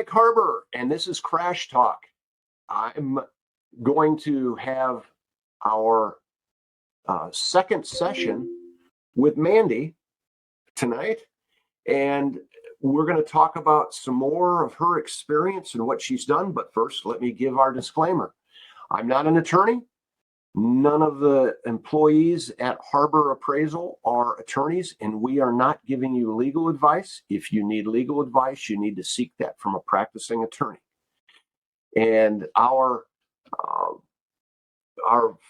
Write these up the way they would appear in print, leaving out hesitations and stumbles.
Mike Harber, and this is Crash Talk. I'm going to have our second session with Mandi tonight, and we're going to talk about some more of her experience and what she's done. But first, let me give our disclaimer. I'm not an attorney. None of the employees at Harber Appraisal are attorneys, and we are not giving you legal advice. If you need legal advice, you need to seek that from a practicing attorney. And our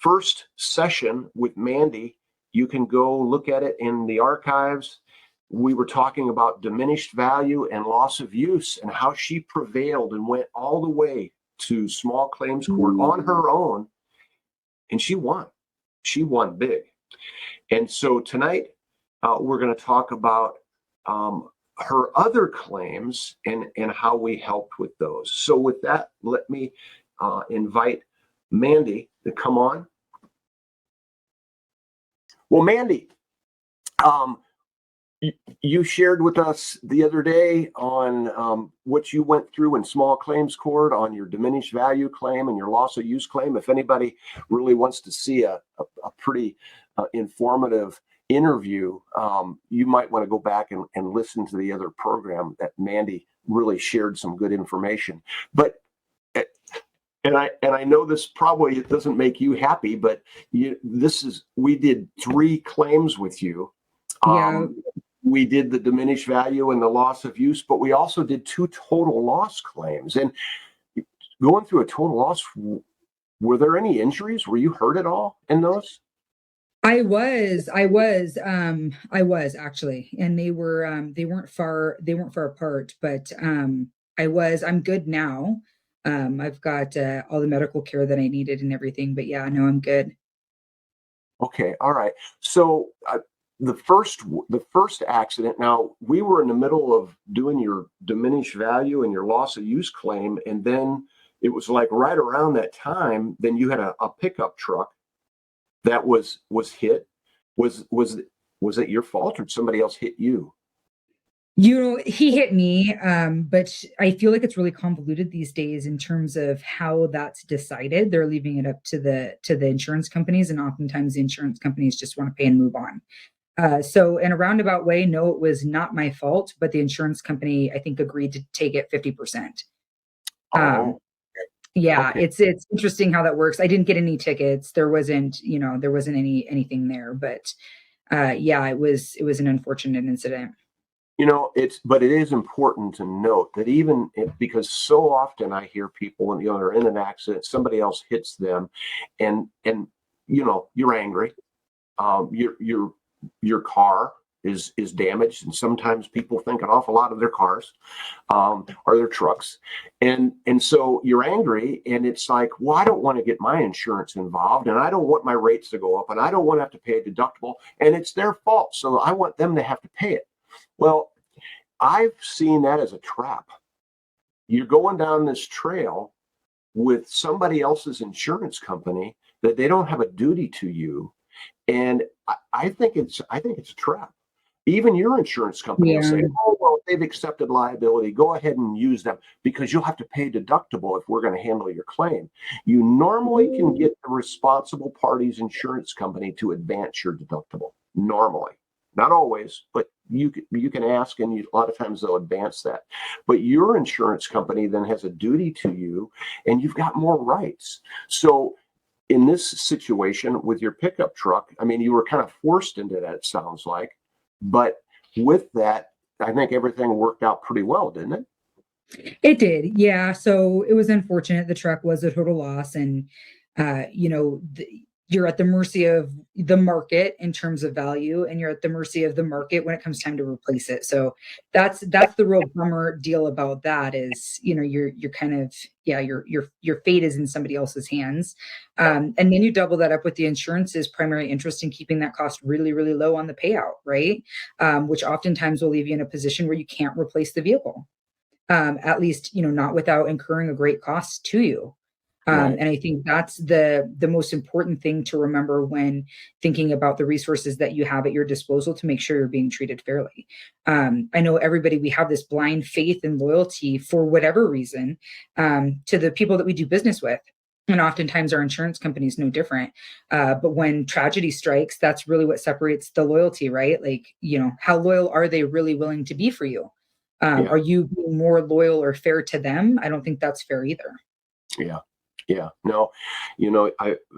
first session with Mandi, you can go look at it in the archives. We were talking about diminished value and loss of use and how she prevailed and went all the way to small claims court on her own. And she won. She won big. And so tonight, we're going to talk about her other claims and how we helped with those. So with that, let me invite Mandi to come on. Well, Mandi, you shared with us the other day on what you went through in small claims court on your diminished value claim and your loss of use claim. If anybody really wants to see a pretty informative interview, you might want to go back and listen to the other program that Mandi really shared some good information. But and I know this probably it doesn't make you happy, but we did 3 claims with you. Yeah. We did the diminished value and the loss of use, but we also did 2 total loss claims. And going through a total loss, were there any injuries? Were you hurt at all in those? I was actually, and they weren't far apart, but I'm good now. I've got all the medical care that I needed and everything, but yeah, no, I'm good. Okay. All right. So the first accident, now we were in the middle of doing your diminished value and your loss of use claim. And then it was like right around that time, then you had a pickup truck that was hit. Was it your fault or did somebody else hit you? He hit me, but I feel like it's really convoluted these days in terms of how that's decided. They're leaving it up to the insurance companies, and oftentimes the insurance companies just want to pay and move on. So in a roundabout way, no, it was not my fault, but the insurance company, I think, agreed to take it 50%. Yeah, okay. it's interesting how that works. I didn't get any tickets. There wasn't anything there, but yeah, it was an unfortunate incident. But it is important to note that because so often I hear people when they're in an accident, somebody else hits them, and you're angry. Your car is damaged, and sometimes people think an awful lot of their cars or their trucks, and so you're angry, and it's like, well, I don't want to get my insurance involved, and I don't want my rates to go up, and I don't want to have to pay a deductible, and it's their fault, so I want them to have to pay it. Well, I've seen that as a trap. You're going down this trail with somebody else's insurance company that they don't have a duty to you. And I think it's a trap. Even your insurance company will say, oh, well, they've accepted liability. Go ahead and use them because you'll have to pay deductible if we're going to handle your claim. You normally can get the responsible party's insurance company to advance your deductible. Normally. Not always, but you can ask, and a lot of times they'll advance that. But your insurance company then has a duty to you, and you've got more rights. So in this situation with your pickup truck, I mean, you were kind of forced into that, it sounds like. But with that, I think everything worked out pretty well, didn't it? It did, yeah. So it was unfortunate. The truck was a total loss, and you're at the mercy of the market in terms of value, and you're at the mercy of the market when it comes time to replace it. So that's the real bummer deal about that is, you're kind of, your fate is in somebody else's hands. And then you double that up with the insurance's primary interest in keeping that cost really, really low on the payout, right? Which oftentimes will leave you in a position where you can't replace the vehicle. At least, not without incurring a great cost to you. Right. And I think that's the most important thing to remember when thinking about the resources that you have at your disposal to make sure you're being treated fairly. I know everybody, we have this blind faith and loyalty for whatever reason to the people that we do business with. And oftentimes our insurance company is no different. But when tragedy strikes, that's really what separates the loyalty, right? Like, how loyal are they really willing to be for you? Yeah. Are you being more loyal or fair to them? I don't think that's fair either. Yeah. Yeah. No,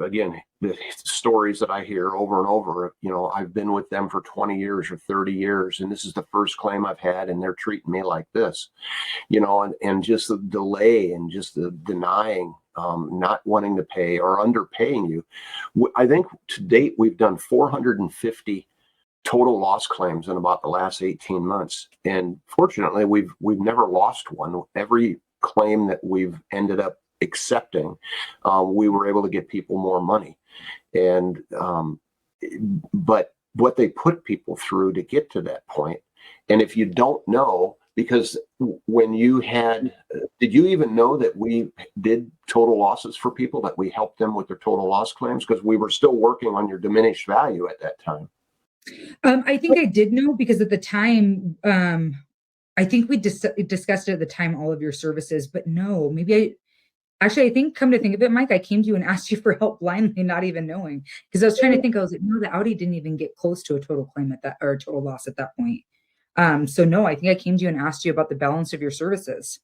again, the stories that I hear over and over, I've been with them for 20 years or 30 years, and this is the first claim I've had, and they're treating me like this, and just the delay and just the denying, not wanting to pay or underpaying you. I think to date, we've done 450 total loss claims in about the last 18 months. And fortunately, we've never lost one. Every claim that we've ended up accepting, we were able to get people more money. And but what they put people through to get to that point, and if you don't know, because when you did you even know that we did total losses for people, that we helped them with their total loss claims? Because we were still working on your diminished value at that time. I think I did know because at the time, I think we discussed it at the time, all of your services, but no, I think, come to think of it, Mike, I came to you and asked you for help blindly, not even knowing, because I was trying to think, I was like, no, the Audi didn't even get close to a total claim at that, or a total loss at that point. So no, I think I came to you and asked you about the balance of your services.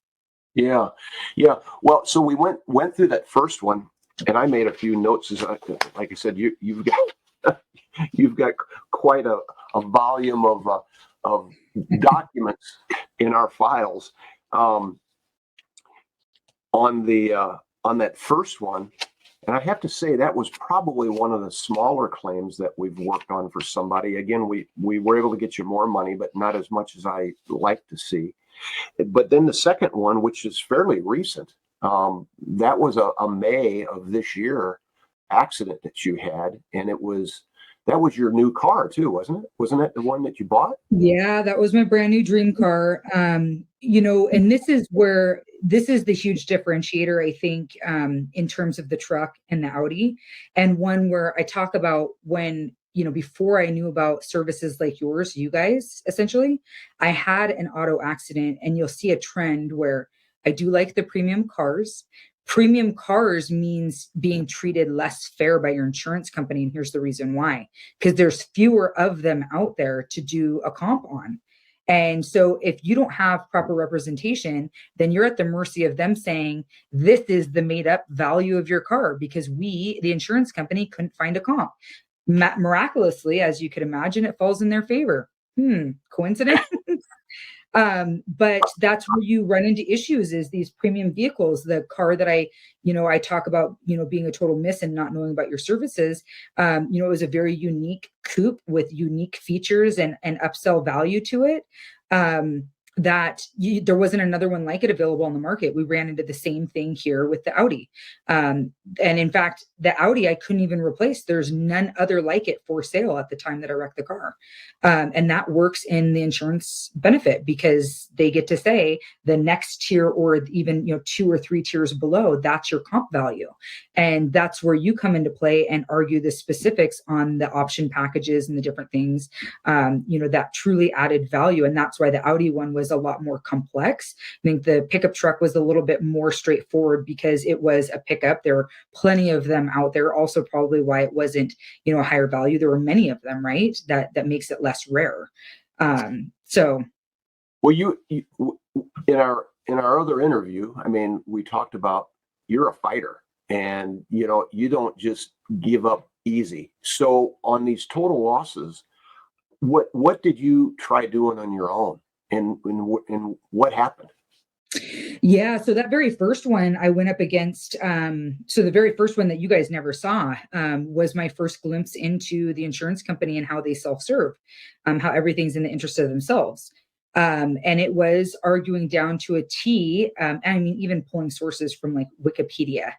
Yeah, yeah. Well, so we went through that first one, and I made a few notes. Like I said, you've got you've got quite a volume of documents in our files. On that first one, and I have to say that was probably one of the smaller claims that we've worked on for somebody. Again, we were able to get you more money, but not as much as I like to see. But then the second one, which is fairly recent, that was a May of this year accident that you had, and that was your new car too, wasn't it? Wasn't it the one that you bought? Yeah, that was my brand new dream car. And this is the huge differentiator, I think, in terms of the truck and the Audi, and one where I talk about when, before I knew about services like yours, you guys, essentially, I had an auto accident, and you'll see a trend where I do like the premium cars. Premium cars means being treated less fair by your insurance company. And here's the reason why, because there's fewer of them out there to do a comp on. And so if you don't have proper representation, then you're at the mercy of them saying, this is the made up value of your car because we, the insurance company, couldn't find a comp. Miraculously, as you could imagine, it falls in their favor. Coincidence? But that's where you run into issues, is these premium vehicles. The car that I talk about, being a total miss and not knowing about your services, it was a very unique coupe with unique features and upsell value to it. There wasn't another one like it available on the market. We ran into the same thing here with the Audi. And in fact, the Audi I couldn't even replace. There's none other like it for sale at the time that I wrecked the car. And that works in the insurance benefit because they get to say the next tier, or even 2 or 3 tiers below, that's your comp value. And that's where you come into play and argue the specifics on the option packages and the different things, that truly added value. And that's why the Audi one was a lot more complex. I think the pickup truck was a little bit more straightforward because it was a pickup. There were plenty of them out there. Also, probably why it wasn't, a higher value. There were many of them, right? That makes it less rare. So, Well, you in our other interview, I mean, we talked about you're a fighter, and you don't just give up easy. So on these total losses, what did you try doing on your own, and what happened? yeah, so that very first one I went up against, so the very first one that you guys never saw, was my first glimpse into the insurance company and how they self-serve, how everything's in the interest of themselves. And it was arguing down to a T. I mean, even pulling sources from like Wikipedia,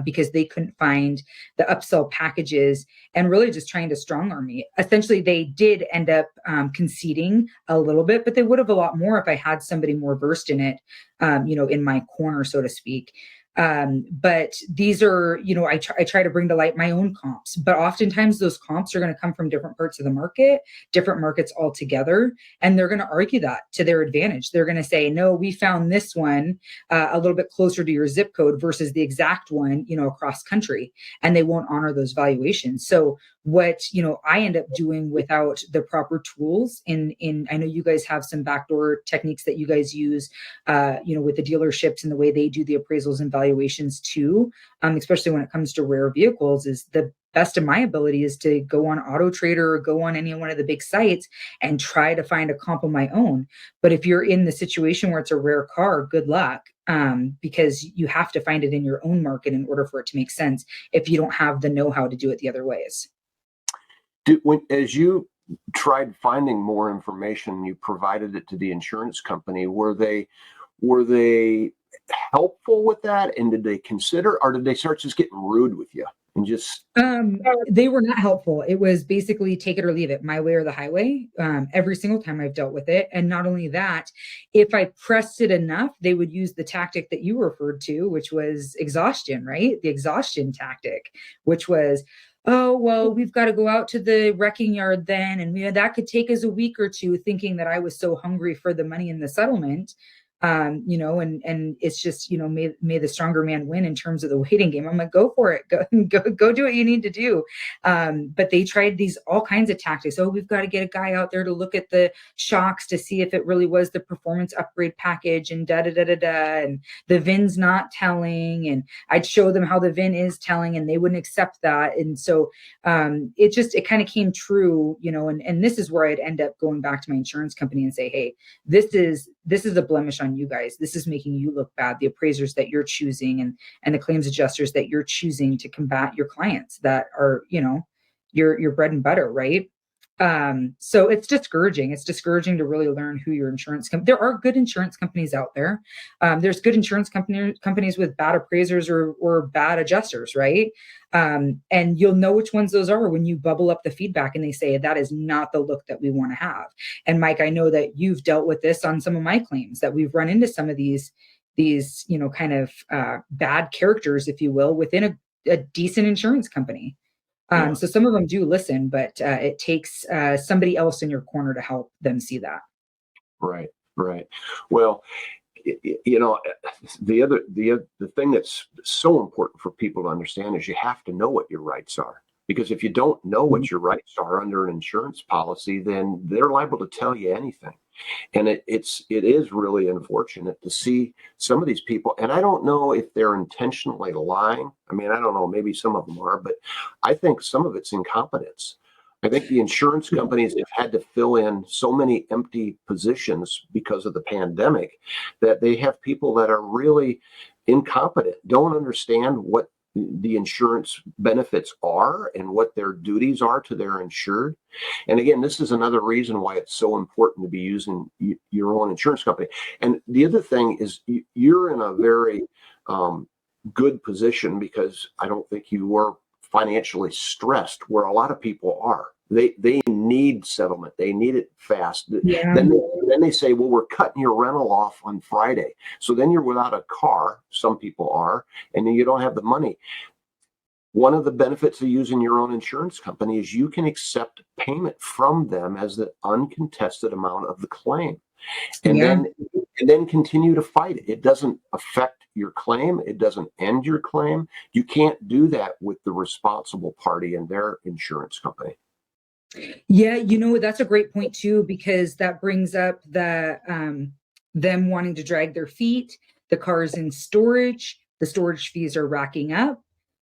because they couldn't find the upsell packages, and really just trying to strong arm me. Essentially, they did end up conceding a little bit, but they would have a lot more if I had somebody more versed in it, in my corner, so to speak. But these are, I try to bring to light my own comps, but oftentimes those comps are going to come from different parts of the market, different markets altogether. And they're going to argue that to their advantage. They're going to say, no, we found this one a little bit closer to your zip code versus the exact one, across country, and they won't honor those valuations. So what I end up doing without the proper tools in I know you guys have some backdoor techniques that you guys use with the dealerships and the way they do the appraisals and valuations too, especially when it comes to rare vehicles, is the best of my ability is to go on Auto Trader or go on any one of the big sites and try to find a comp of my own. But if you're in the situation where it's a rare car, good luck, because you have to find it in your own market in order for it to make sense if you don't have the know-how to do it the other ways. As you tried finding more information, you provided it to the insurance company. Were they helpful with that, and did they consider, or did they start just getting rude with you and just? They were not helpful. It was basically take it or leave it, my way or the highway. Every single time I've dealt with it, and not only that, if I pressed it enough, they would use the tactic that you referred to, which was exhaustion, right? The exhaustion tactic, which was, oh, well, we've got to go out to the wrecking yard then. And that could take us a week or two, thinking that I was so hungry for the money in the settlement. And it's just, may the stronger man win in terms of the waiting game. I'm like, go for it. Go do what you need to do. But they tried all kinds of tactics. Oh, we've got to get a guy out there to look at the shocks to see if it really was the performance upgrade package, and and the VIN's not telling. And I'd show them how the VIN is telling, and they wouldn't accept that. And so it kind of came true, and this is where I'd end up going back to my insurance company and say, hey, this is a blemish on you guys. This is making you look bad. The appraisers that you're choosing and the claims adjusters that you're choosing to combat your clients that are, your bread and butter, right? So it's discouraging. It's discouraging to really learn who your insurance company. There are good insurance companies out there. There's good insurance companies with bad appraisers or bad adjusters, right? And you'll know which ones those are when you bubble up the feedback and they say that is not the look that we want to have. And Mike, I know that you've dealt with this on some of my claims, that we've run into some of these kind of bad characters, if you will, within a decent insurance company. So some of them do listen, but it takes somebody else in your corner to help them see that. Right. Well, the thing that's so important for people to understand is you have to know what your rights are. Because if you don't know what your rights are under an insurance policy, then they're liable to tell you anything. And it is really unfortunate to see some of these people. And I don't know if they're intentionally lying. I mean, I don't know, maybe some of them are, but I think some of it's incompetence. I think the insurance companies have had to fill in so many empty positions because of the pandemic that they have people that are really incompetent, don't understand what the insurance benefits are and what their duties are to their insured. And again, this is another reason why it's so important to be using your own insurance company. And the other thing is you're in a very good position, because I don't think you were financially stressed where a lot of people are. They need settlement. They need it fast. Yeah. Then they say, well, we're cutting your rental off on Friday. So then you're without a car. Some people are, and then you don't have the money. One of the benefits of using your own insurance company is you can accept payment from them as the uncontested amount of the claim. And then continue to fight it. It doesn't affect your claim. It doesn't end your claim. You can't do that with the responsible party and their insurance company. Yeah, that's a great point too, because that brings up them wanting to drag their feet. The car's in storage. The storage fees are racking up.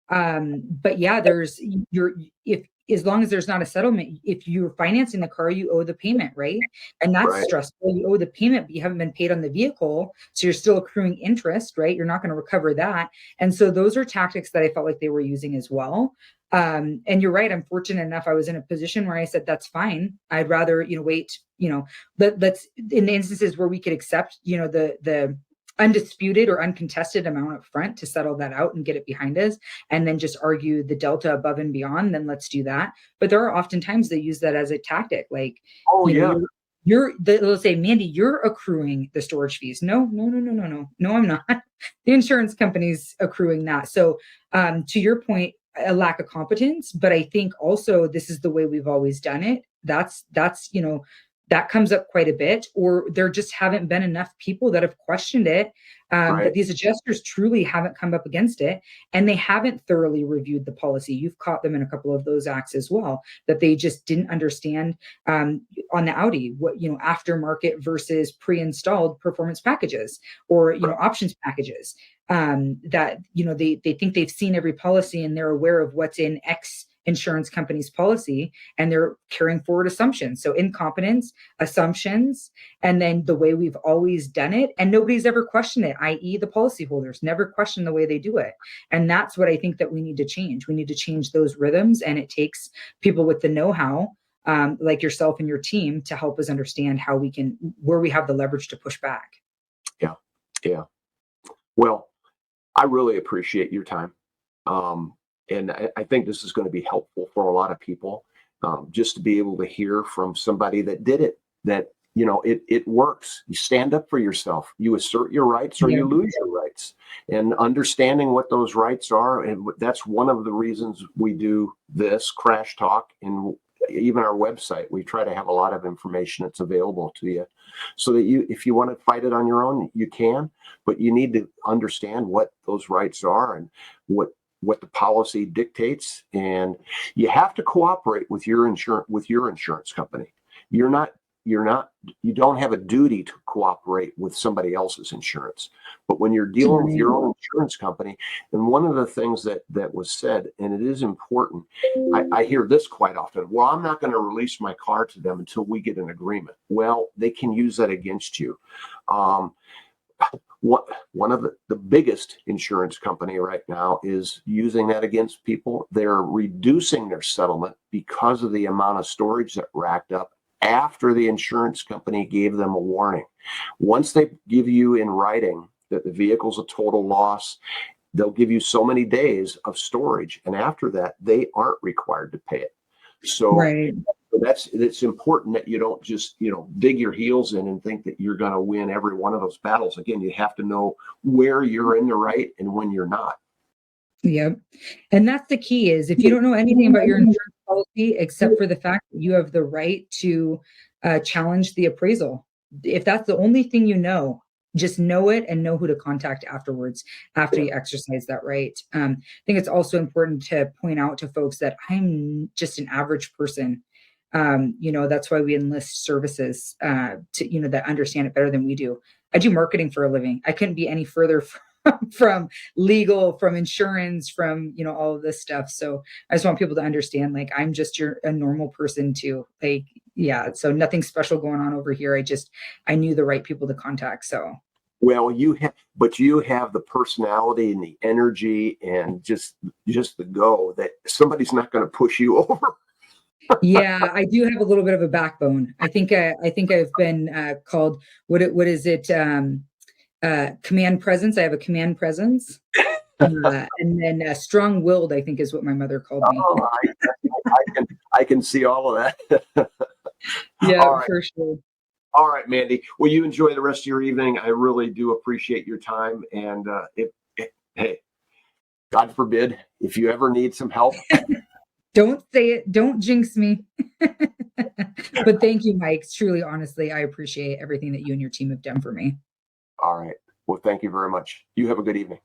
But yeah, if as long as there's not a settlement, if you're financing the car, you owe the payment, right? And that's Right. stressful. You owe the payment, but you haven't been paid on the vehicle. So you're still accruing interest, right? You're not going to recover that. And so those are tactics that I felt like they were using as well. And you're right. I'm fortunate enough. I was in a position where I said, that's fine. I'd rather, wait, let's, in the instances where we could accept, the undisputed or uncontested amount up front to settle that out and get it behind us, and then just argue the delta above and beyond, then let's do that. But there are often times they use that as a tactic. Like, Oh, yeah. they'll say, Mandy, you're accruing the storage fees. No, no, no, no, no, no, no, I'm not. The insurance company's accruing that. So to your point, a lack of competence, but I think also this is the way we've always done it. That's that comes up quite a bit, or there just haven't been enough people that have questioned it. That Right. these adjusters truly haven't come up against it, and they haven't thoroughly reviewed the policy. You've caught them in a couple of those acts as well, that they just didn't understand on the Audi, what, aftermarket versus pre-installed performance packages, or, Right. options packages. That, they think they've seen every policy and they're aware of what's in X insurance company's policy, and they're carrying forward assumptions. So incompetence, assumptions, and then the way we've always done it, and nobody's ever questioned it, i.e. the policyholders never question the way they do it. And that's what I think that we need to change. We need to change those rhythms, and it takes people with the know-how, like yourself and your team, to help us understand where we have the leverage to push back. Yeah. Yeah. Well, I really appreciate your time. And I think this is going to be helpful for a lot of people, just to be able to hear from somebody that did it, that, it works. You stand up for yourself, you assert your rights, or Yeah. you lose your rights, and understanding what those rights are. And that's one of the reasons we do this Crash Talk, and even our website. We try to have a lot of information that's available to you, so that if you want to fight it on your own, you can, but you need to understand what those rights are, and what the policy dictates. And you have to cooperate with your insurance company. You don't have a duty to cooperate with somebody else's insurance. But when you're dealing with your own insurance company, and one of the things that was said, and it is important, I hear this quite often: well, I'm not going to release my car to them until we get an agreement. Well, they can use that against you. One of the biggest insurance company right now is using that against people. They're reducing their settlement because of the amount of storage that racked up after the insurance company gave them a warning. Once they give you in writing that the vehicle's a total loss, they'll give you so many days of storage, and after that, they aren't required to pay it. So Right. it's important that you don't just dig your heels in and think that you're going to win every one of those battles. Again, you have to know where you're in the right and when you're not. Yep. And that's the key, is if you don't know anything about your insurance policy, except for the fact that you have the right to challenge the appraisal, if that's the only thing just know it and know who to contact afterwards, after Yeah. you exercise that right. I think it's also important to point out to folks that I'm just an average person. That's why we enlist services that understand it better than we do. I do marketing for a living. I couldn't be any further from legal, from insurance, from all of this stuff. So I just want people to understand, like, I'm just a normal person too. Like, yeah, so nothing special going on over here. I knew the right people to contact. So Well, you have the personality and the energy and just the go that somebody's not going to push you over. yeah, I do have a little bit of a backbone. I think I've been called, what is it? Command presence. I have a command presence. And then strong-willed, I think, is what my mother called me. Oh, I can see all of that. Yeah, All right. for sure. All right, Mandy. Well, you enjoy the rest of your evening. I really do appreciate your time. And hey, God forbid, if you ever need some help. Don't say it. Don't jinx me. But thank you, Mike. Truly, honestly, I appreciate everything that you and your team have done for me. All right. Well, thank you very much. You have a good evening.